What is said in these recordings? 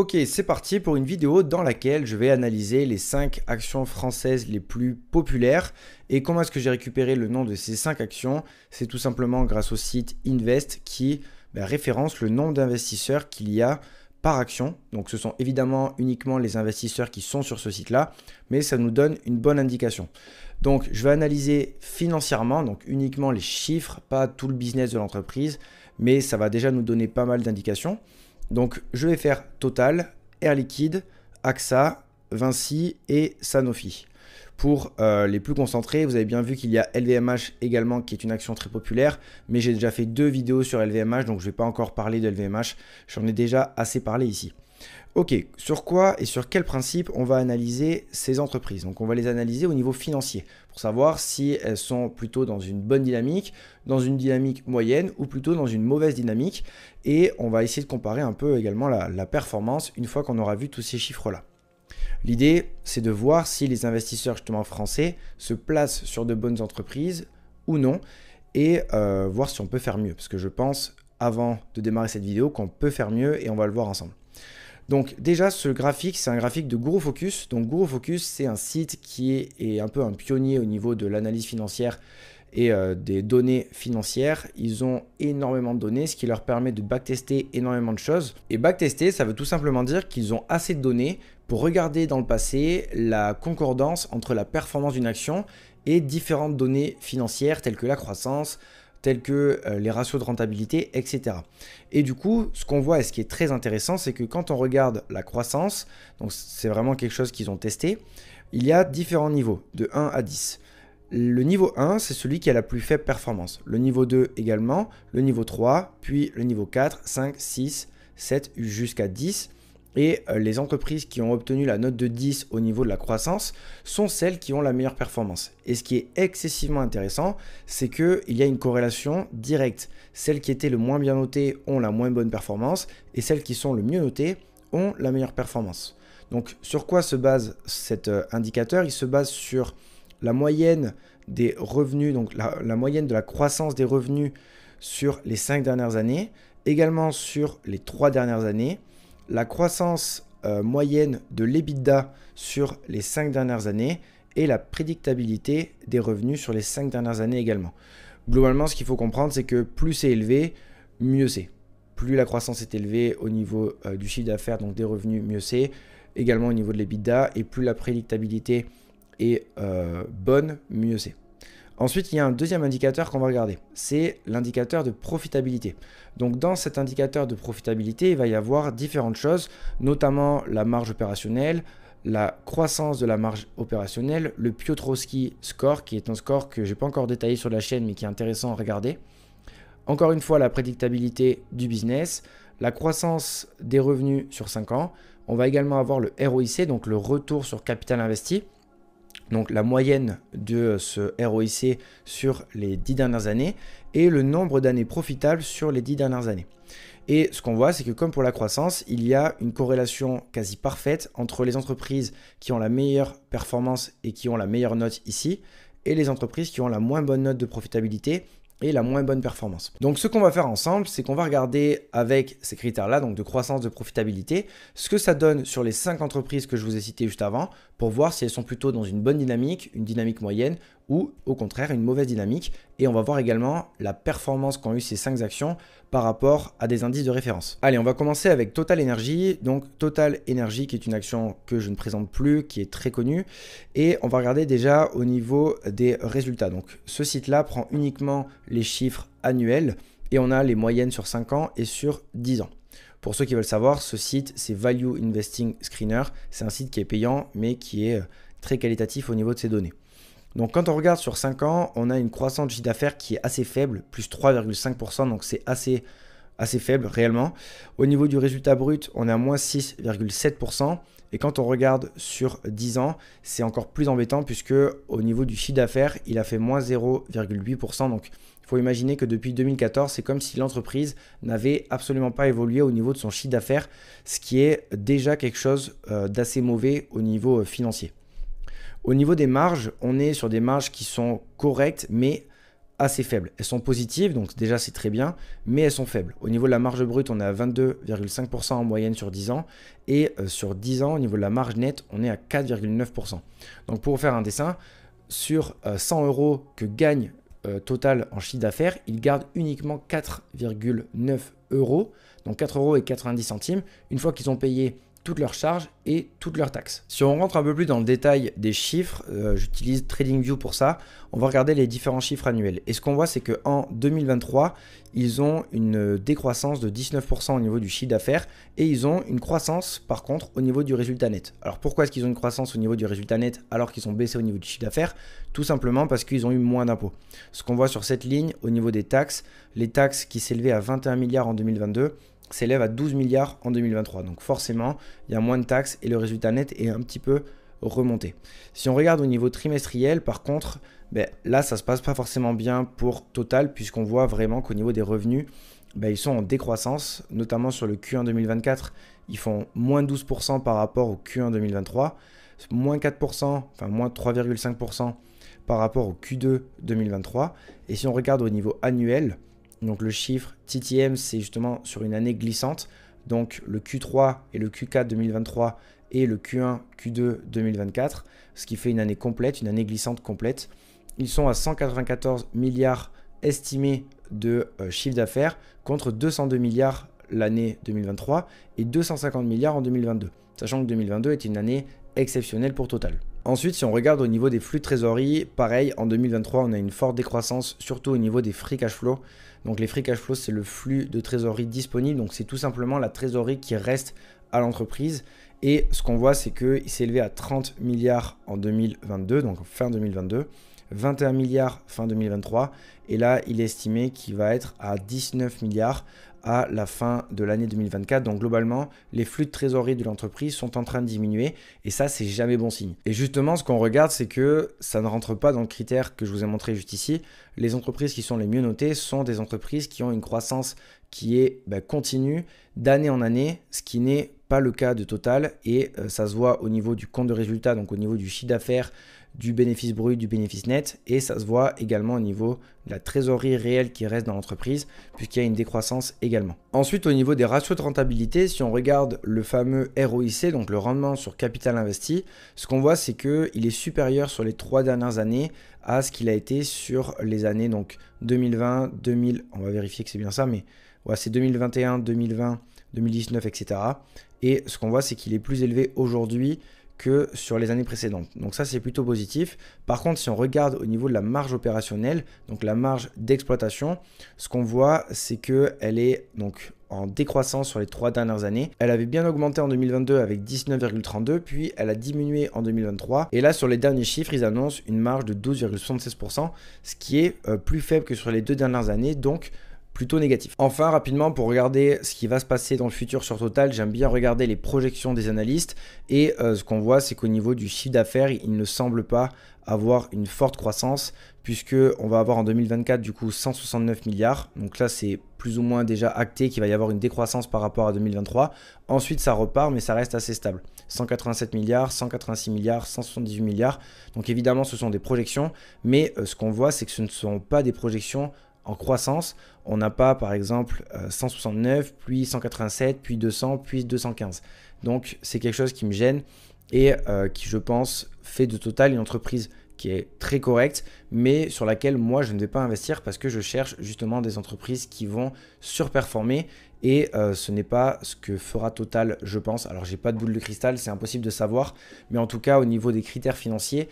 Ok, c'est parti pour une vidéo dans laquelle je vais analyser les 5 actions françaises les plus populaires. Et comment est-ce que j'ai récupéré le nom de ces 5 actions? C'est tout simplement grâce au site Invest qui référence le nombre d'investisseurs qu'il y a par action. Donc ce sont évidemment uniquement les investisseurs qui sont sur ce site-là, mais ça nous donne une bonne indication. Donc je vais analyser financièrement, donc uniquement les chiffres, pas tout le business de l'entreprise, mais ça va déjà nous donner pas mal d'indications. Donc je vais faire Total, Air Liquide, AXA, Vinci et Sanofi. Pour les plus concentrés, vous avez bien vu qu'il y a LVMH également qui est une action très populaire, mais j'ai déjà fait 2 vidéos sur LVMH, donc je ne vais pas encore parler de LVMH, j'en ai déjà assez parlé ici. Ok, sur quoi et sur quel principe on va analyser ces entreprises? Donc on va les analyser au niveau financier pour savoir si elles sont plutôt dans une bonne dynamique, dans une dynamique moyenne ou plutôt dans une mauvaise dynamique. Et on va essayer de comparer un peu également la performance une fois qu'on aura vu tous ces chiffres-là. L'idée, c'est de voir si les investisseurs justement français se placent sur de bonnes entreprises ou non et voir si on peut faire mieux. Parce que je pense, avant de démarrer cette vidéo, qu'on peut faire mieux et on va le voir ensemble. Donc déjà, ce graphique, c'est un graphique de Guru Focus. Donc Guru Focus, c'est un site qui est un peu un pionnier au niveau de l'analyse financière et des données financières. Ils ont énormément de données, ce qui leur permet de backtester énormément de choses. Et backtester, ça veut tout simplement dire qu'ils ont assez de données pour regarder dans le passé la concordance entre la performance d'une action et différentes données financières telles que la croissance, tels que les ratios de rentabilité, etc. Et du coup, ce qu'on voit et ce qui est très intéressant, c'est que quand on regarde la croissance, donc c'est vraiment quelque chose qu'ils ont testé, il y a différents niveaux, de 1 à 10. Le niveau 1, c'est celui qui a la plus faible performance. Le niveau 2 également, le niveau 3, puis le niveau 4, 5, 6, 7 jusqu'à 10. Et les entreprises qui ont obtenu la note de 10 au niveau de la croissance sont celles qui ont la meilleure performance. Et ce qui est excessivement intéressant, c'est qu'il y a une corrélation directe. Celles qui étaient le moins bien notées ont la moins bonne performance et celles qui sont le mieux notées ont la meilleure performance. Donc sur quoi se base cet indicateur? Il se base sur la moyenne des revenus, donc la moyenne de la croissance des revenus sur les 5 dernières années, également sur les 3 dernières années, la croissance moyenne de l'EBITDA sur les 5 dernières années et la prédictabilité des revenus sur les 5 dernières années également. Globalement, ce qu'il faut comprendre, c'est que plus c'est élevé, mieux c'est. Plus la croissance est élevée au niveau du chiffre d'affaires, donc des revenus, mieux c'est. Également au niveau de l'EBITDA, et plus la prédictabilité est bonne, mieux c'est. Ensuite, il y a un deuxième indicateur qu'on va regarder, c'est l'indicateur de profitabilité. Donc dans cet indicateur de profitabilité, il va y avoir différentes choses, notamment la marge opérationnelle, la croissance de la marge opérationnelle, le Piotrowski score, qui est un score que je n'ai pas encore détaillé sur la chaîne, mais qui est intéressant à regarder. Encore une fois, la prédictabilité du business, la croissance des revenus sur 5 ans. On va également avoir le ROIC, donc le retour sur capital investi. Donc la moyenne de ce ROIC sur les 10 dernières années et le nombre d'années profitables sur les 10 dernières années. Et ce qu'on voit, c'est que comme pour la croissance, il y a une corrélation quasi parfaite entre les entreprises qui ont la meilleure performance et qui ont la meilleure note ici, et les entreprises qui ont la moins bonne note de profitabilité et la moins bonne performance. Donc ce qu'on va faire ensemble, c'est qu'on va regarder avec ces critères-là, donc de croissance, de profitabilité, ce que ça donne sur les 5 entreprises que je vous ai citées juste avant, pour voir si elles sont plutôt dans une bonne dynamique, une dynamique moyenne, ou au contraire une mauvaise dynamique. Et on va voir également la performance qu'ont eu ces 5 actions par rapport à des indices de référence. Allez, on va commencer avec Total Energy. Donc Total Energy qui est une action que je ne présente plus, qui est très connue. Et on va regarder déjà au niveau des résultats. Donc ce site-là prend uniquement les chiffres annuels et on a les moyennes sur 5 ans et sur 10 ans. Pour ceux qui veulent savoir, ce site, c'est Value Investing Screener. C'est un site qui est payant, mais qui est très qualitatif au niveau de ses données. Donc quand on regarde sur 5 ans, on a une croissance de chiffre d'affaires qui est assez faible, plus 3,5%, donc c'est assez faible réellement. Au niveau du résultat brut, on est à moins 6,7%. Et quand on regarde sur 10 ans, c'est encore plus embêtant puisque au niveau du chiffre d'affaires, il a fait moins 0,8%. Donc il faut imaginer que depuis 2014, c'est comme si l'entreprise n'avait absolument pas évolué au niveau de son chiffre d'affaires, ce qui est déjà quelque chose d'assez mauvais au niveau financier. Au niveau des marges, on est sur des marges qui sont correctes, mais assez faibles. Elles sont positives, donc déjà c'est très bien, mais elles sont faibles. Au niveau de la marge brute, on est à 22,5% en moyenne sur 10 ans, et sur 10 ans, au niveau de la marge nette, on est à 4,9%. Donc pour faire un dessin, sur 100 euros que gagne Total en chiffre d'affaires, ils gardent uniquement 4,9 euros, donc 4 euros et 90 centimes, une fois qu'ils ont payé toutes leurs charges et toutes leurs taxes. Si on rentre un peu plus dans le détail des chiffres, j'utilise TradingView pour ça, on va regarder les différents chiffres annuels. Et ce qu'on voit, c'est qu'en 2023, ils ont une décroissance de 19% au niveau du chiffre d'affaires et ils ont une croissance par contre au niveau du résultat net. Alors pourquoi est-ce qu'ils ont une croissance au niveau du résultat net alors qu'ils ont baissé au niveau du chiffre d'affaires? Tout simplement parce qu'ils ont eu moins d'impôts. Ce qu'on voit sur cette ligne au niveau des taxes, les taxes qui s'élevaient à 21 milliards en 2022, s'élève à 12 milliards en 2023. Donc forcément, il y a moins de taxes et le résultat net est un petit peu remonté. Si on regarde au niveau trimestriel, par contre, là, ça ne se passe pas forcément bien pour Total, puisqu'on voit vraiment qu'au niveau des revenus, ils sont en décroissance, notamment sur le Q1 2024, ils font moins 12% par rapport au Q1 2023, moins 4%, enfin moins 3,5% par rapport au Q2 2023. Et si on regarde au niveau annuel, donc le chiffre TTM, c'est justement sur une année glissante. Donc le Q3 et le Q4 2023 et le Q1, Q2 2024, ce qui fait une année complète, une année glissante complète. Ils sont à 194 milliards estimés de chiffre d'affaires contre 202 milliards l'année 2023 et 250 milliards en 2022. Sachant que 2022 est une année exceptionnelle pour Total. Ensuite, si on regarde au niveau des flux de trésorerie, pareil, en 2023, on a une forte décroissance, surtout au niveau des free cash flow. Donc les free cash flow, c'est le flux de trésorerie disponible. Donc c'est tout simplement la trésorerie qui reste à l'entreprise. Et ce qu'on voit, c'est qu'il s'est élevé à 30 milliards en 2022, donc fin 2022, 21 milliards fin 2023. Et là, il est estimé qu'il va être à 19 milliards à la fin de l'année 2024. Donc globalement, les flux de trésorerie de l'entreprise sont en train de diminuer et ça, c'est jamais bon signe. Et justement, ce qu'on regarde, c'est que ça ne rentre pas dans le critère que je vous ai montré juste ici. Les entreprises qui sont les mieux notées sont des entreprises qui ont une croissance qui est continue d'année en année, ce qui n'est pas le cas de Total et ça se voit au niveau du compte de résultat, donc au niveau du chiffre d'affaires, du bénéfice brut, du bénéfice net et ça se voit également au niveau de la trésorerie réelle qui reste dans l'entreprise puisqu'il y a une décroissance également. Ensuite, au niveau des ratios de rentabilité, si on regarde le fameux ROIC, donc le rendement sur capital investi, ce qu'on voit c'est qu'il est supérieur sur les 3 dernières années à ce qu'il a été sur les années donc 2020, 2000, on va vérifier que c'est bien ça, mais ouais, c'est 2021, 2020, 2019, etc. Et ce qu'on voit c'est qu'il est plus élevé aujourd'hui que sur les années précédentes. Donc ça, c'est plutôt positif. Par contre, si on regarde au niveau de la marge opérationnelle, donc la marge d'exploitation, ce qu'on voit, c'est qu'elle est donc en décroissance sur les 3 dernières années. Elle avait bien augmenté en 2022 avec 19,32, puis elle a diminué en 2023. Et là, sur les derniers chiffres, ils annoncent une marge de 12,76%, ce qui est plus faible que sur les 2 dernières années. Donc, plutôt négatif. Enfin, rapidement, pour regarder ce qui va se passer dans le futur sur Total, j'aime bien regarder les projections des analystes et ce qu'on voit, c'est qu'au niveau du chiffre d'affaires, il ne semble pas avoir une forte croissance puisque on va avoir en 2024 du coup 169 milliards. Donc là, c'est plus ou moins déjà acté qu'il va y avoir une décroissance par rapport à 2023. Ensuite, ça repart, mais ça reste assez stable. 187 milliards, 186 milliards, 178 milliards. Donc évidemment, ce sont des projections, mais ce qu'on voit, c'est que ce ne sont pas des projections en croissance. On n'a pas par exemple 169, puis 187, puis 200, puis 215. Donc c'est quelque chose qui me gêne et qui je pense fait de Total une entreprise qui est très correcte, mais sur laquelle moi je ne vais pas investir parce que je cherche justement des entreprises qui vont surperformer et ce n'est pas ce que fera Total, je pense. Alors j'ai pas de boule de cristal, c'est impossible de savoir, mais en tout cas au niveau des critères financiers,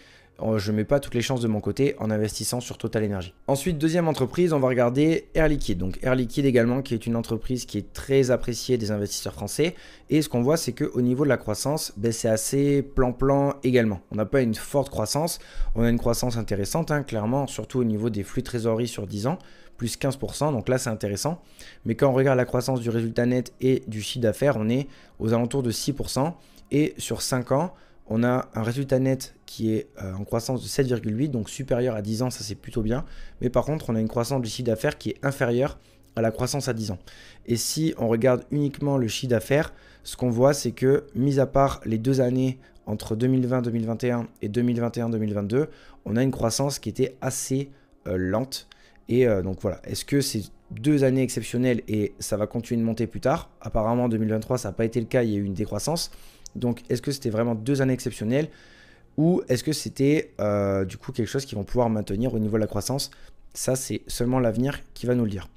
je ne mets pas toutes les chances de mon côté en investissant sur Total Energy. Ensuite, deuxième entreprise, on va regarder Air Liquide. Donc Air Liquide également, qui est une entreprise qui est très appréciée des investisseurs français. Et ce qu'on voit, c'est qu'au niveau de la croissance, c'est assez plan-plan également. On n'a pas une forte croissance. On a une croissance intéressante, clairement, surtout au niveau des flux de trésorerie sur 10 ans, plus 15%. Donc là, c'est intéressant. Mais quand on regarde la croissance du résultat net et du chiffre d'affaires, on est aux alentours de 6%. Et sur 5 ans, on a un résultat net qui est en croissance de 7,8, donc supérieur à 10 ans, ça c'est plutôt bien. Mais par contre, on a une croissance du chiffre d'affaires qui est inférieure à la croissance à 10 ans. Et si on regarde uniquement le chiffre d'affaires, ce qu'on voit, c'est que, mis à part les 2 années entre 2020-2021 et 2021-2022, on a une croissance qui était assez lente. Et donc voilà, est-ce que c'est 2 années exceptionnelles et ça va continuer de monter plus tard? Apparemment, en 2023, ça n'a pas été le cas, il y a eu une décroissance. Donc, est-ce que c'était vraiment 2 années exceptionnelles ou est-ce que c'était du coup quelque chose qu'ils vont pouvoir maintenir au niveau de la croissance? Ça, c'est seulement l'avenir qui va nous le dire.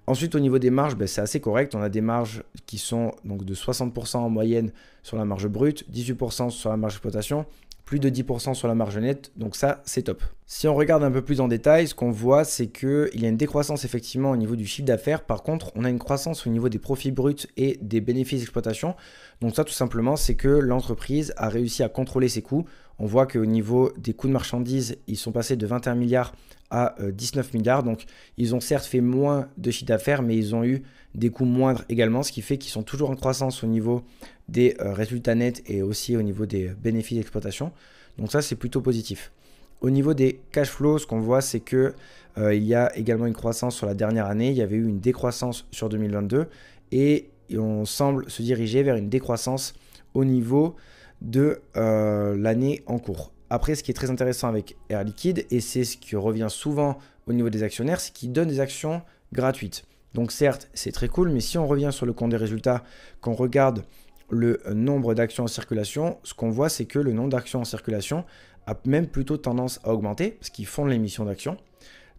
Ensuite, au niveau des marges, c'est assez correct. On a des marges qui sont donc de 60% en moyenne sur la marge brute, 18% sur la marge d'exploitation, plus de 10% sur la marge nette. Donc ça, c'est top. Si on regarde un peu plus en détail, ce qu'on voit, c'est qu'il y a une décroissance effectivement au niveau du chiffre d'affaires. Par contre, on a une croissance au niveau des profits bruts et des bénéfices d'exploitation. Donc ça, tout simplement, c'est que l'entreprise a réussi à contrôler ses coûts. On voit qu'au niveau des coûts de marchandises, ils sont passés de 21 milliards à 19 milliards. Donc, ils ont certes fait moins de chiffre d'affaires, mais ils ont eu des coûts moindres également, ce qui fait qu'ils sont toujours en croissance au niveau des résultats nets et aussi au niveau des bénéfices d'exploitation. Donc ça, c'est plutôt positif. Au niveau des cash flows, ce qu'on voit, c'est que il y a également une croissance sur la dernière année. Il y avait eu une décroissance sur 2022 et on semble se diriger vers une décroissance au niveau de l'année en cours. Après, ce qui est très intéressant avec Air Liquide, et c'est ce qui revient souvent au niveau des actionnaires, c'est qu'ils donnent des actions gratuites. Donc certes, c'est très cool, mais si on revient sur le compte des résultats, qu'on regarde le nombre d'actions en circulation, ce qu'on voit, c'est que le nombre d'actions en circulation a même plutôt tendance à augmenter, parce qu'ils font de l'émission d'actions.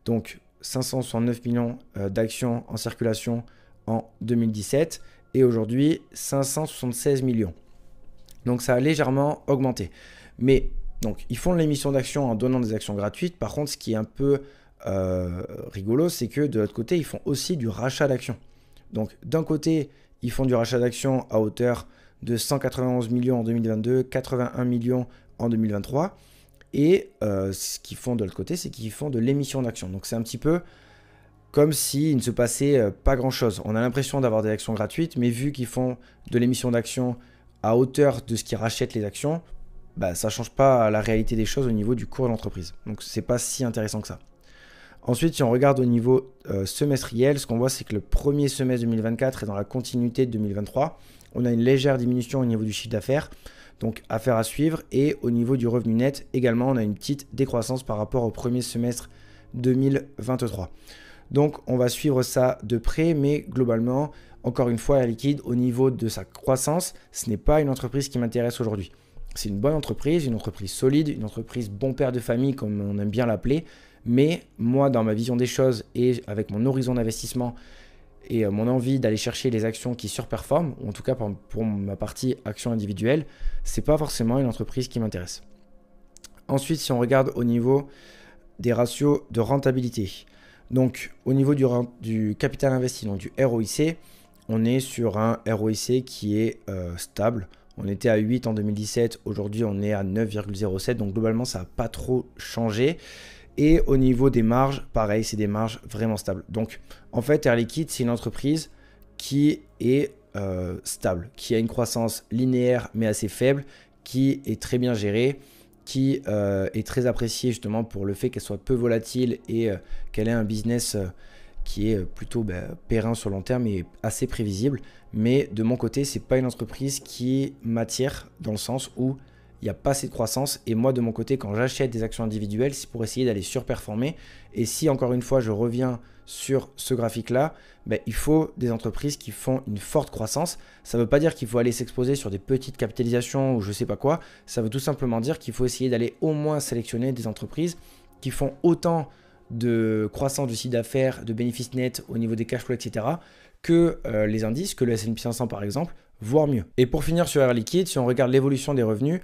Donc 569 millions d'actions en circulation en 2017, et aujourd'hui 576 millions. Donc ça a légèrement augmenté. Mais donc ils font de l'émission d'actions en donnant des actions gratuites. Par contre, ce qui est un peu rigolo, c'est que de l'autre côté, ils font aussi du rachat d'actions. Donc d'un côté, ils font du rachat d'actions à hauteur de 191 millions en 2022, 81 millions en 2023. Et ce qu'ils font de l'autre côté, c'est qu'ils font de l'émission d'actions. Donc c'est un petit peu comme s'il ne se passait pas grand-chose. On a l'impression d'avoir des actions gratuites, mais vu qu'ils font de l'émission d'actions à hauteur de ce qu'ils rachètent les actions, ça ne change pas la réalité des choses au niveau du cours de l'entreprise. Donc ce n'est pas si intéressant que ça. Ensuite, si on regarde au niveau semestriel, ce qu'on voit, c'est que le premier semestre 2024 est dans la continuité de 2023. On a une légère diminution au niveau du chiffre d'affaires, donc affaire à suivre. Et au niveau du revenu net, également, on a une petite décroissance par rapport au premier semestre 2023. Donc, on va suivre ça de près, mais globalement, encore une fois, Air Liquide, au niveau de sa croissance, ce n'est pas une entreprise qui m'intéresse aujourd'hui. C'est une bonne entreprise, une entreprise solide, une entreprise bon père de famille, comme on aime bien l'appeler. Mais moi, dans ma vision des choses et avec mon horizon d'investissement et mon envie d'aller chercher les actions qui surperforment, ou en tout cas pour ma partie action individuelle, ce n'est pas forcément une entreprise qui m'intéresse. Ensuite, si on regarde au niveau des ratios de rentabilité, donc au niveau du capital investi, donc du ROIC, on est sur un ROIC qui est stable. On était à 8 en 2017, aujourd'hui on est à 9,07, donc globalement ça n'a pas trop changé. Et au niveau des marges, pareil, c'est des marges vraiment stables. Donc en fait, Air Liquide, c'est une entreprise qui est stable, qui a une croissance linéaire mais assez faible, qui est très bien gérée, qui est très appréciée justement pour le fait qu'elle soit peu volatile et qu'elle ait un business qui est plutôt périn sur le long terme et assez prévisible. Mais de mon côté, c'est pas une entreprise qui m'attire dans le sens où il n'y a pas assez de croissance. Et moi, de mon côté, quand j'achète des actions individuelles, c'est pour essayer d'aller surperformer. Et si, encore une fois, je reviens sur ce graphique-là, il faut des entreprises qui font une forte croissance. Ça ne veut pas dire qu'il faut aller s'exposer sur des petites capitalisations ou je ne sais pas quoi. Ça veut tout simplement dire qu'il faut essayer d'aller au moins sélectionner des entreprises qui font autant de croissance du chiffre d'affaires, de bénéfices nets au niveau des cash flows, etc., que les indices, que le S&P 500 par exemple, voire mieux. Et pour finir sur Air Liquide, si on regarde l'évolution des revenus,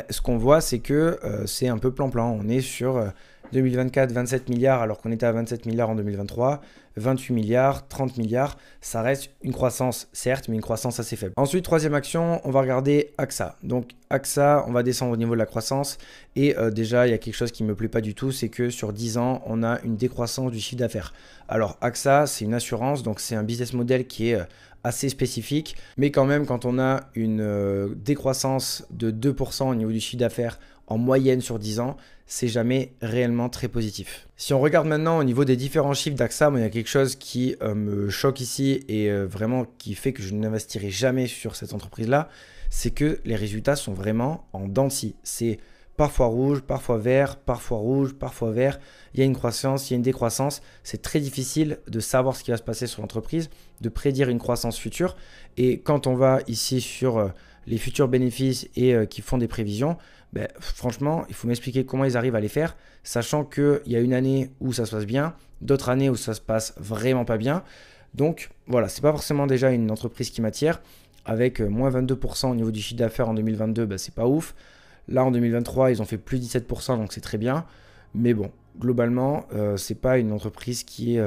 ce qu'on voit, c'est que c'est un peu plan-plan. On est sur 2024, 27 milliards alors qu'on était à 27 milliards en 2023, 28 milliards, 30 milliards. Ça reste une croissance, certes, mais une croissance assez faible. Ensuite, troisième action, on va regarder AXA. Donc AXA, on va descendre au niveau de la croissance. Et déjà, il y a quelque chose qui ne me plaît pas du tout, c'est que sur 10 ans, on a une décroissance du chiffre d'affaires. Alors AXA, c'est une assurance, donc c'est un business model qui est assez spécifique, mais quand même quand on a une décroissance de 2% au niveau du chiffre d'affaires en moyenne sur 10 ans, c'est jamais réellement très positif. Si on regarde maintenant au niveau des différents chiffres d'AXA, il y a quelque chose qui me choque ici et vraiment qui fait que je n'investirai jamais sur cette entreprise-là, c'est que les résultats sont vraiment en dents de scie. C'est parfois rouge, parfois vert, parfois rouge, parfois vert. Il y a une croissance, il y a une décroissance. C'est très difficile de savoir ce qui va se passer sur l'entreprise, de prédire une croissance future. Et quand on va ici sur les futurs bénéfices et qui font des prévisions, ben, franchement, il faut m'expliquer comment ils arrivent à les faire, sachant qu'il y a une année où ça se passe bien, d'autres années où ça se passe vraiment pas bien. Donc voilà, c'est pas forcément déjà une entreprise qui m'attire. Avec moins 22% au niveau du chiffre d'affaires en 2022, ben, c'est pas ouf. Là, en 2023, ils ont fait plus 17%, donc c'est très bien. Mais bon, globalement, c'est pas une entreprise qui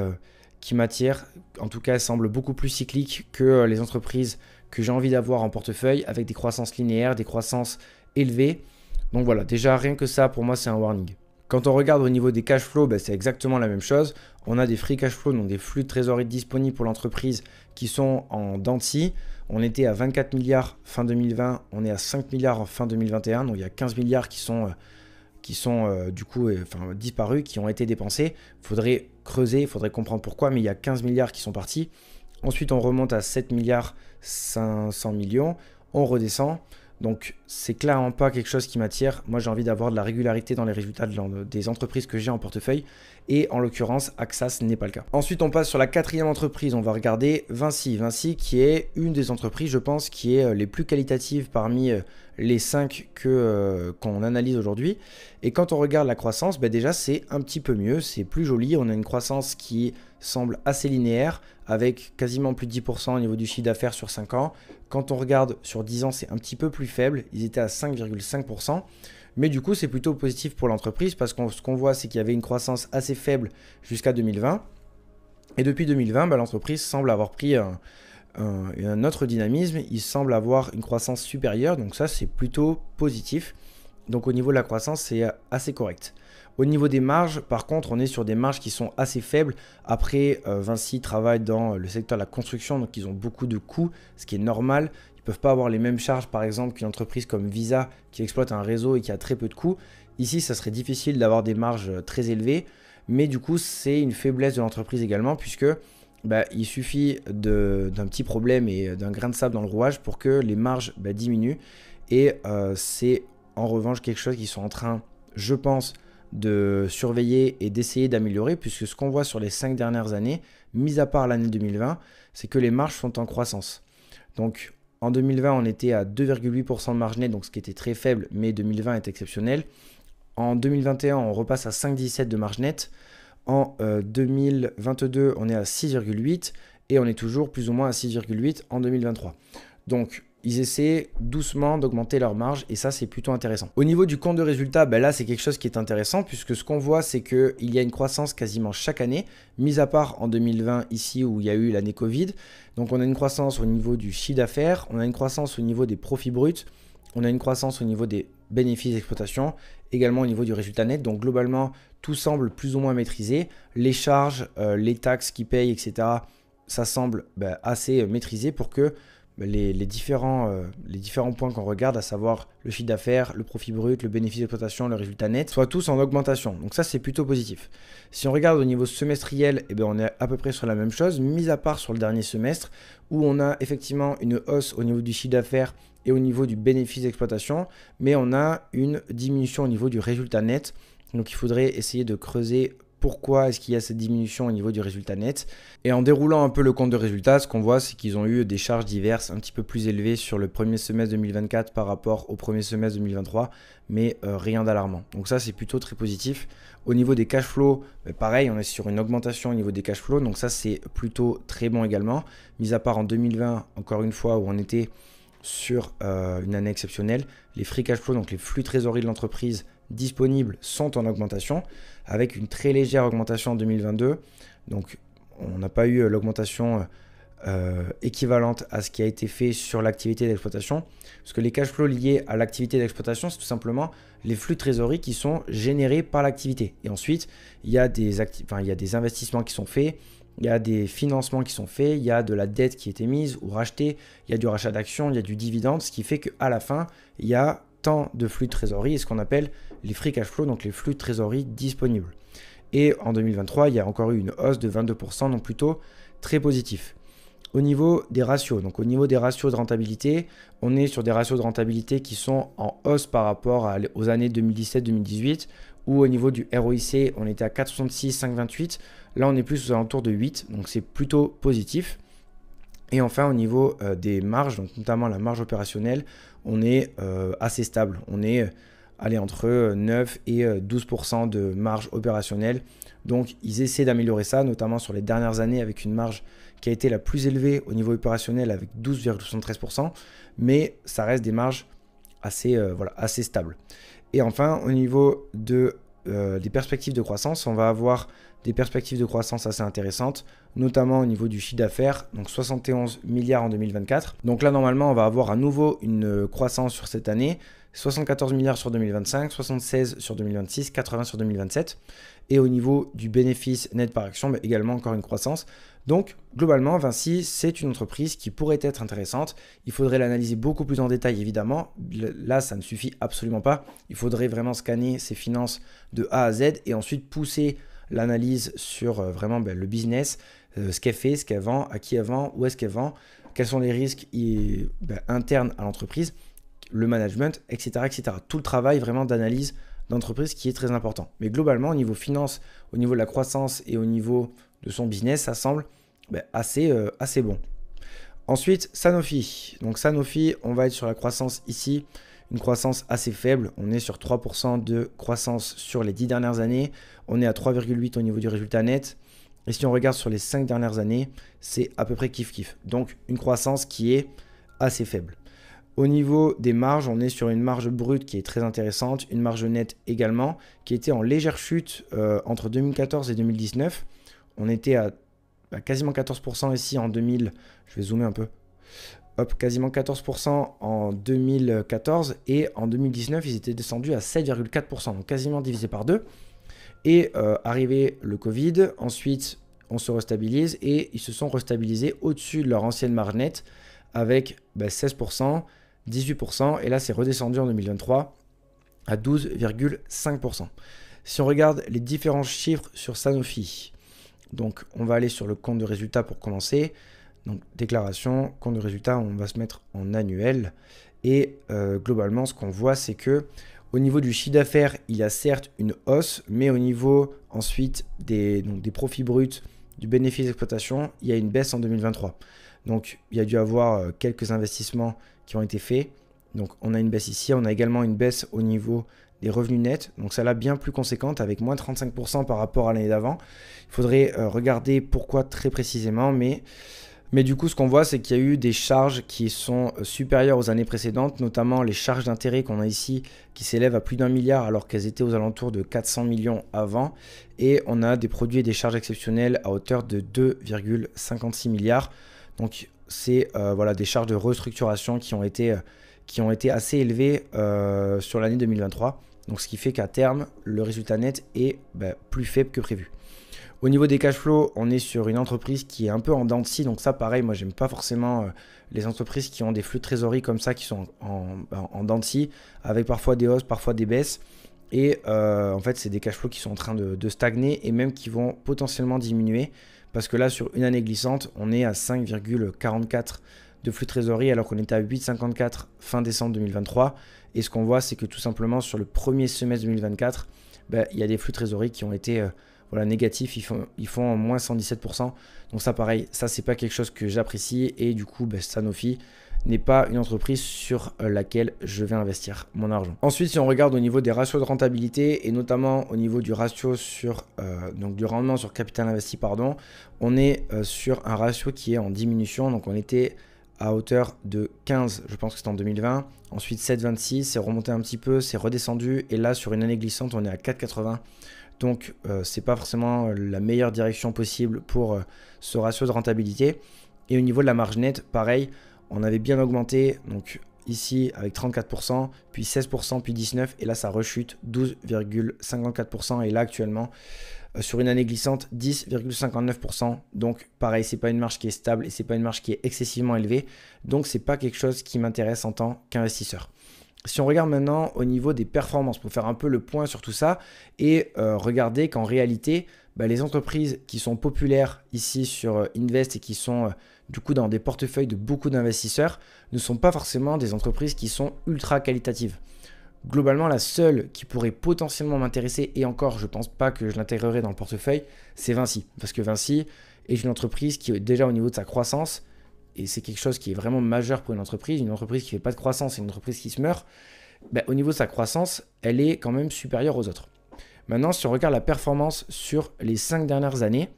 m'attire. En tout cas, elle semble beaucoup plus cyclique que les entreprises que j'ai envie d'avoir en portefeuille, avec des croissances linéaires, des croissances élevées. Donc voilà, déjà, rien que ça, pour moi, c'est un warning. Quand on regarde au niveau des cash flows, ben, c'est exactement la même chose. On a des free cash flows, donc des flux de trésorerie disponibles pour l'entreprise qui sont en dents de scie. On était à 24 milliards fin 2020, on est à 5 milliards en fin 2021, donc il y a 15 milliards qui sont du coup disparus, qui ont été dépensés. Il faudrait creuser, il faudrait comprendre pourquoi, mais il y a 15 milliards qui sont partis. Ensuite, on remonte à 7 milliards 500 millions, on redescend. Donc, c'est clairement pas quelque chose qui m'attire. Moi, j'ai envie d'avoir de la régularité dans les résultats des entreprises que j'ai en portefeuille. Et en l'occurrence, AXA, ce n'est pas le cas. Ensuite, on passe sur la quatrième entreprise. On va regarder Vinci. Vinci, qui est une des entreprises, je pense, qui est les plus qualitatives parmi les 5 qu'on analyse aujourd'hui. Et quand on regarde la croissance, ben déjà, c'est un petit peu mieux. C'est plus joli. On a une croissance qui semble assez linéaire, avec quasiment plus de 10% au niveau du chiffre d'affaires sur 5 ans. Quand on regarde sur 10 ans, c'est un petit peu plus faible. Ils étaient à 5,5%. Mais du coup, c'est plutôt positif pour l'entreprise parce que ce qu'on voit, c'est qu'il y avait une croissance assez faible jusqu'à 2020. Et depuis 2020, bah, l'entreprise semble avoir pris un autre dynamisme. Il semble avoir une croissance supérieure. Donc ça, c'est plutôt positif. Donc au niveau de la croissance, c'est assez correct. Au niveau des marges, par contre, on est sur des marges qui sont assez faibles. Après, Vinci travaille dans le secteur de la construction, donc ils ont beaucoup de coûts, ce qui est normal. Ils ne peuvent pas avoir les mêmes charges, par exemple, qu'une entreprise comme Visa qui exploite un réseau et qui a très peu de coûts. Ici, ça serait difficile d'avoir des marges très élevées, mais du coup, c'est une faiblesse de l'entreprise également, puisque il suffit d'un petit problème et d'un grain de sable dans le rouage pour que les marges diminuent. Et c'est en revanche quelque chose qu'ils sont en train, je pense, de surveiller et d'essayer d'améliorer, puisque ce qu'on voit sur les 5 dernières années, mis à part l'année 2020, c'est que les marges sont en croissance. Donc en 2020, on était à 2,8% de marge nette, donc ce qui était très faible, mais 2020 est exceptionnel. En 2021, on repasse à 5,17 de marge nette. En 2022, on est à 6,8 et on est toujours plus ou moins à 6,8 en 2023. Donc ils essaient doucement d'augmenter leur marge et ça, c'est plutôt intéressant. Au niveau du compte de résultat, là, c'est quelque chose qui est intéressant puisque ce qu'on voit, c'est qu'il y a une croissance quasiment chaque année, mis à part en 2020 ici où il y a eu l'année Covid. Donc, on a une croissance au niveau du chiffre d'affaires, on a une croissance au niveau des profits bruts, on a une croissance au niveau des bénéfices d'exploitation, également au niveau du résultat net. Donc, globalement, tout semble plus ou moins maîtrisé. Les charges, les taxes qu'ils payent, etc., ça semble assez maîtrisé pour que les différents points qu'on regarde, à savoir le chiffre d'affaires, le profit brut, le bénéfice d'exploitation, le résultat net, soient tous en augmentation. Donc ça, c'est plutôt positif. Si on regarde au niveau semestriel, on est à peu près sur la même chose, mis à part sur le dernier semestre, où on a effectivement une hausse au niveau du chiffre d'affaires et au niveau du bénéfice d'exploitation, mais on a une diminution au niveau du résultat net. Donc il faudrait essayer de creuser pourquoi est-ce qu'il y a cette diminution au niveau du résultat net. Et en déroulant un peu le compte de résultat, ce qu'on voit, c'est qu'ils ont eu des charges diverses un petit peu plus élevées sur le premier semestre 2024 par rapport au premier semestre 2023, mais rien d'alarmant. Donc ça, c'est plutôt très positif. Au niveau des cash flows, pareil, on est sur une augmentation au niveau des cash flows, donc ça, c'est plutôt très bon également. Mis à part en 2020, encore une fois, où on était sur une année exceptionnelle, les free cash flows, donc les flux trésorerie de l'entreprise disponibles, sont en augmentation, avec une très légère augmentation en 2022. Donc on n'a pas eu l'augmentation équivalente à ce qui a été fait sur l'activité d'exploitation, parce que les cash flows liés à l'activité d'exploitation, c'est tout simplement les flux de trésorerie qui sont générés par l'activité. Et ensuite, il y a des investissements qui sont faits, il y a des financements qui sont faits, il y a de la dette qui est émise ou rachetée, il y a du rachat d'actions, il y a du dividende, ce qui fait qu'à la fin, il y a tant de flux de trésorerie, et ce qu'on appelle les free cash flow, donc les flux de trésorerie disponibles. Et en 2023, il y a encore eu une hausse de 22%, donc plutôt très positif. Au niveau des ratios, donc au niveau des ratios de rentabilité, on est sur des ratios de rentabilité qui sont en hausse par rapport aux années 2017-2018, où au niveau du ROIC, on était à 4,66, 5,28. Là, on est plus aux alentours de 8, donc c'est plutôt positif. Et enfin, au niveau des marges, donc notamment la marge opérationnelle, on est assez stable. On est entre 9 et 12% de marge opérationnelle. Donc, ils essaient d'améliorer ça, notamment sur les dernières années, avec une marge qui a été la plus élevée au niveau opérationnel avec 12,73%. Mais ça reste des marges assez stables. Et enfin, au niveau des perspectives de croissance, on va avoir des perspectives de croissance assez intéressantes, notamment au niveau du chiffre d'affaires, donc 71 milliards en 2024. Donc là, normalement, on va avoir à nouveau une croissance sur cette année, 74 milliards sur 2025, 76 sur 2026, 80 sur 2027. Et au niveau du bénéfice net par action, également encore une croissance. Donc, globalement, Vinci, c'est une entreprise qui pourrait être intéressante. Il faudrait l'analyser beaucoup plus en détail, évidemment. Là, ça ne suffit absolument pas. Il faudrait vraiment scanner ses finances de A à Z et ensuite pousser l'analyse sur vraiment le business, ce qu'elle fait, ce qu'elle vend, à qui elle vend, où est-ce qu'elle vend, quels sont les risques internes à l'entreprise, le management, etc., etc. Tout le travail vraiment d'analyse d'entreprise qui est très important. Mais globalement, au niveau finance, au niveau de la croissance et au niveau de son business, ça semble assez bon. Ensuite, Sanofi. Donc Sanofi, on va être sur la croissance ici, une croissance assez faible. On est sur 3% de croissance sur les 10 dernières années. On est à 3,8 au niveau du résultat net. Et si on regarde sur les 5 dernières années, c'est à peu près kiff-kiff. Donc une croissance qui est assez faible. Au niveau des marges, on est sur une marge brute qui est très intéressante, une marge nette également, qui était en légère chute entre 2014 et 2019. On était à quasiment 14% ici en 2000. Je vais zoomer un peu. Hop, quasiment 14% en 2014 et en 2019, ils étaient descendus à 7,4%, donc quasiment divisé par deux. Et arrivé le Covid, ensuite on se restabilise et ils se sont restabilisés au-dessus de leur ancienne marge nette avec 16%, 18% et là c'est redescendu en 2023 à 12,5%. Si on regarde les différents chiffres sur Sanofi, donc on va aller sur le compte de résultat pour commencer. Donc déclaration, compte de résultat, on va se mettre en annuel. Et globalement, ce qu'on voit, c'est que au niveau du chiffre d'affaires, il y a certes une hausse, mais au niveau ensuite des profits bruts, du bénéfice d'exploitation, il y a une baisse en 2023. Donc il y a dû avoir quelques investissements qui ont été faits. Donc on a une baisse ici, on a également une baisse au niveau des revenus nets, donc ça là bien plus conséquente avec moins 35% par rapport à l'année d'avant. Il faudrait regarder pourquoi très précisément, mais du coup ce qu'on voit c'est qu'il y a eu des charges qui sont supérieures aux années précédentes, notamment les charges d'intérêt qu'on a ici qui s'élèvent à plus d'1 milliard alors qu'elles étaient aux alentours de 400 millions avant, et on a des produits et des charges exceptionnelles à hauteur de 2,56 milliards. Donc c'est des charges de restructuration qui ont été assez élevées sur l'année 2023. Donc ce qui fait qu'à terme, le résultat net est plus faible que prévu. Au niveau des cash flows, on est sur une entreprise qui est un peu en dents de scie. Donc ça, pareil, moi, j'aime pas forcément les entreprises qui ont des flux de trésorerie comme ça, qui sont en dents de scie, avec parfois des hausses, parfois des baisses. Et en fait, c'est des cash flows qui sont en train de stagner et même qui vont potentiellement diminuer. Parce que là, sur une année glissante, on est à 5,44 de flux de trésorerie alors qu'on était à 8,54 fin décembre 2023. Et ce qu'on voit, c'est que tout simplement sur le premier semestre 2024, il y a des flux de trésorerie qui ont été négatifs, ils font moins 117%. Donc ça pareil, ça c'est pas quelque chose que j'apprécie et du coup Sanofi n'est pas une entreprise sur laquelle je vais investir mon argent. Ensuite, si on regarde au niveau des ratios de rentabilité et notamment au niveau du ratio sur donc du rendement sur capital investi, on est sur un ratio qui est en diminution. Donc on était à hauteur de 15, je pense que c'était en 2020. Ensuite 7,26, c'est remonté un petit peu, c'est redescendu et là sur une année glissante, on est à 4,80. Donc c'est pas forcément la meilleure direction possible pour ce ratio de rentabilité. Et au niveau de la marge nette, pareil, on avait bien augmenté, donc ici avec 34%, puis 16%, puis 19%, et là ça rechute 12,54%, et là actuellement sur une année glissante 10,59%. Donc pareil, c'est pas une marge qui est stable et c'est pas une marge qui est excessivement élevée, donc c'est pas quelque chose qui m'intéresse en tant qu'investisseur. Si on regarde maintenant au niveau des performances, pour faire un peu le point sur tout ça et regarder qu'en réalité, les entreprises qui sont populaires ici sur Invest et qui sont du coup dans des portefeuilles de beaucoup d'investisseurs, ne sont pas forcément des entreprises qui sont ultra qualitatives. Globalement, la seule qui pourrait potentiellement m'intéresser, et encore, je ne pense pas que je l'intégrerai dans le portefeuille, c'est Vinci. Parce que Vinci est une entreprise qui est déjà au niveau de sa croissance, et c'est quelque chose qui est vraiment majeur pour une entreprise qui ne fait pas de croissance, c'est une entreprise qui se meurt. Au niveau de sa croissance, elle est quand même supérieure aux autres. Maintenant, si on regarde la performance sur les 5 dernières années,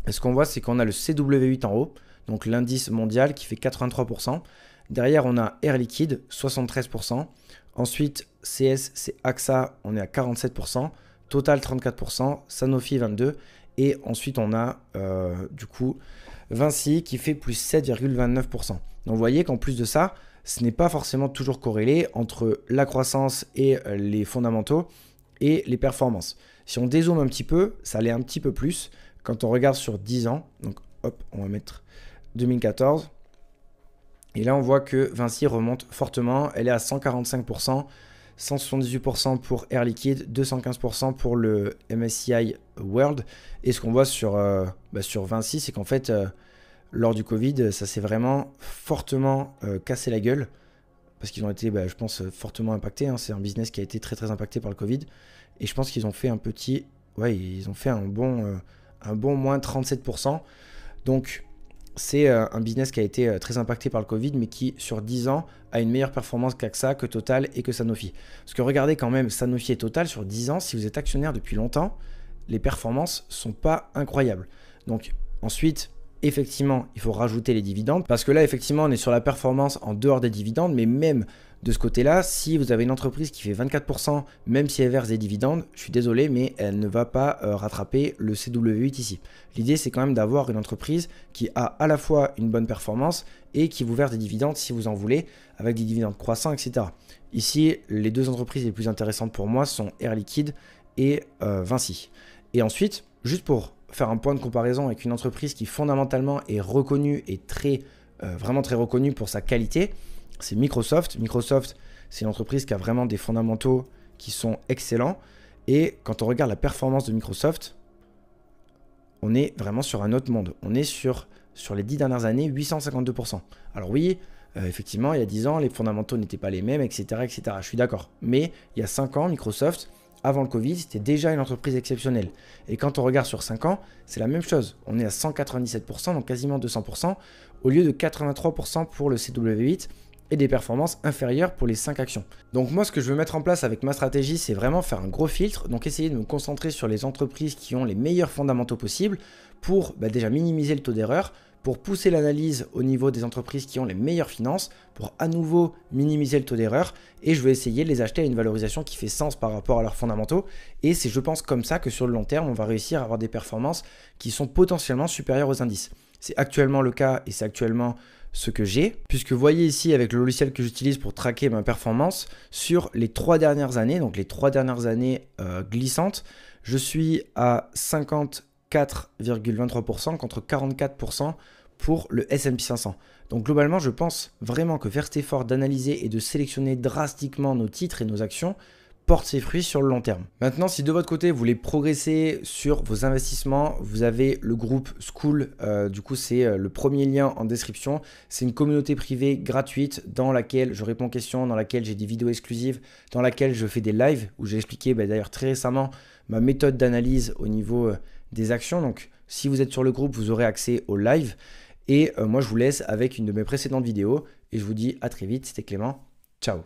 ce qu'on voit, c'est qu'on a le CW8 en haut, donc l'indice mondial qui fait 83%. Derrière, on a Air Liquide, 73%. Ensuite, CS, c'est AXA, on est à 47%. Total, 34%. Sanofi, 22%. Et ensuite, on a du coup Vinci qui fait plus 7,29%. Donc, vous voyez qu'en plus de ça, ce n'est pas forcément toujours corrélé entre la croissance et les fondamentaux et les performances. Si on dézoome un petit peu, ça l'est un petit peu plus. Quand on regarde sur 10 ans, donc hop, on va mettre 2014. Et là, on voit que Vinci remonte fortement. Elle est à 145%, 178% pour Air Liquide, 215% pour le MSCI World. Et ce qu'on voit sur Vinci, c'est qu'en fait, lors du Covid, ça s'est vraiment fortement cassé la gueule. Parce qu'ils ont été, je pense, fortement impactés. Hein. C'est un business qui a été très très impacté par le Covid. Et je pense qu'ils ont fait un petit... Ouais, ils ont fait un bon moins 37%. Donc, c'est un business qui a été très impacté par le Covid, mais qui, sur 10 ans, a une meilleure performance qu'AXA, que Total et que Sanofi. Parce que regardez quand même, Sanofi et Total, sur 10 ans, si vous êtes actionnaire depuis longtemps, les performances ne sont pas incroyables. Donc, ensuite... Effectivement, il faut rajouter les dividendes parce que là, effectivement, on est sur la performance en dehors des dividendes, mais même de ce côté-là, si vous avez une entreprise qui fait 24%, même si elle verse des dividendes, je suis désolé, mais elle ne va pas rattraper le CW8 ici. L'idée, c'est quand même d'avoir une entreprise qui a à la fois une bonne performance et qui vous verse des dividendes si vous en voulez, avec des dividendes croissants, etc. Ici, les deux entreprises les plus intéressantes pour moi sont Air Liquide et Vinci. Et ensuite, juste pour faire un point de comparaison avec une entreprise qui fondamentalement est reconnue et vraiment très reconnue pour sa qualité, c'est Microsoft. Microsoft, c'est une entreprise qui a vraiment des fondamentaux qui sont excellents. Et quand on regarde la performance de Microsoft, on est vraiment sur un autre monde. On est sur les 10 dernières années, 852%. Alors oui, effectivement, il y a 10 ans, les fondamentaux n'étaient pas les mêmes, etc., etc. Je suis d'accord. Mais il y a 5 ans, Microsoft... Avant le Covid, c'était déjà une entreprise exceptionnelle. Et quand on regarde sur 5 ans, c'est la même chose. On est à 197%, donc quasiment 200%, au lieu de 83% pour le CW8 et des performances inférieures pour les 5 actions. Donc moi, ce que je veux mettre en place avec ma stratégie, c'est vraiment faire un gros filtre. Donc essayer de me concentrer sur les entreprises qui ont les meilleurs fondamentaux possibles pour déjà minimiser le taux d'erreur, pour pousser l'analyse au niveau des entreprises qui ont les meilleures finances, pour à nouveau minimiser le taux d'erreur, et je vais essayer de les acheter à une valorisation qui fait sens par rapport à leurs fondamentaux, et c'est je pense comme ça que sur le long terme, on va réussir à avoir des performances qui sont potentiellement supérieures aux indices. C'est actuellement le cas, et c'est actuellement ce que j'ai, puisque vous voyez ici avec le logiciel que j'utilise pour traquer ma performance, sur les 3 dernières années, donc les 3 dernières années glissantes, je suis à 54,23% contre 44% pour le S&P 500. Donc globalement, je pense vraiment que faire cet effort d'analyser et de sélectionner drastiquement nos titres et nos actions porte ses fruits sur le long terme. Maintenant, si de votre côté, vous voulez progresser sur vos investissements, vous avez le groupe School. Du coup, c'est le premier lien en description. C'est une communauté privée gratuite dans laquelle je réponds aux questions, dans laquelle j'ai des vidéos exclusives, dans laquelle je fais des lives où j'ai expliqué d'ailleurs très récemment ma méthode d'analyse au niveau des actions. Donc, si vous êtes sur le groupe, vous aurez accès au live. Et moi, je vous laisse avec une de mes précédentes vidéos. Et je vous dis à très vite. C'était Clément.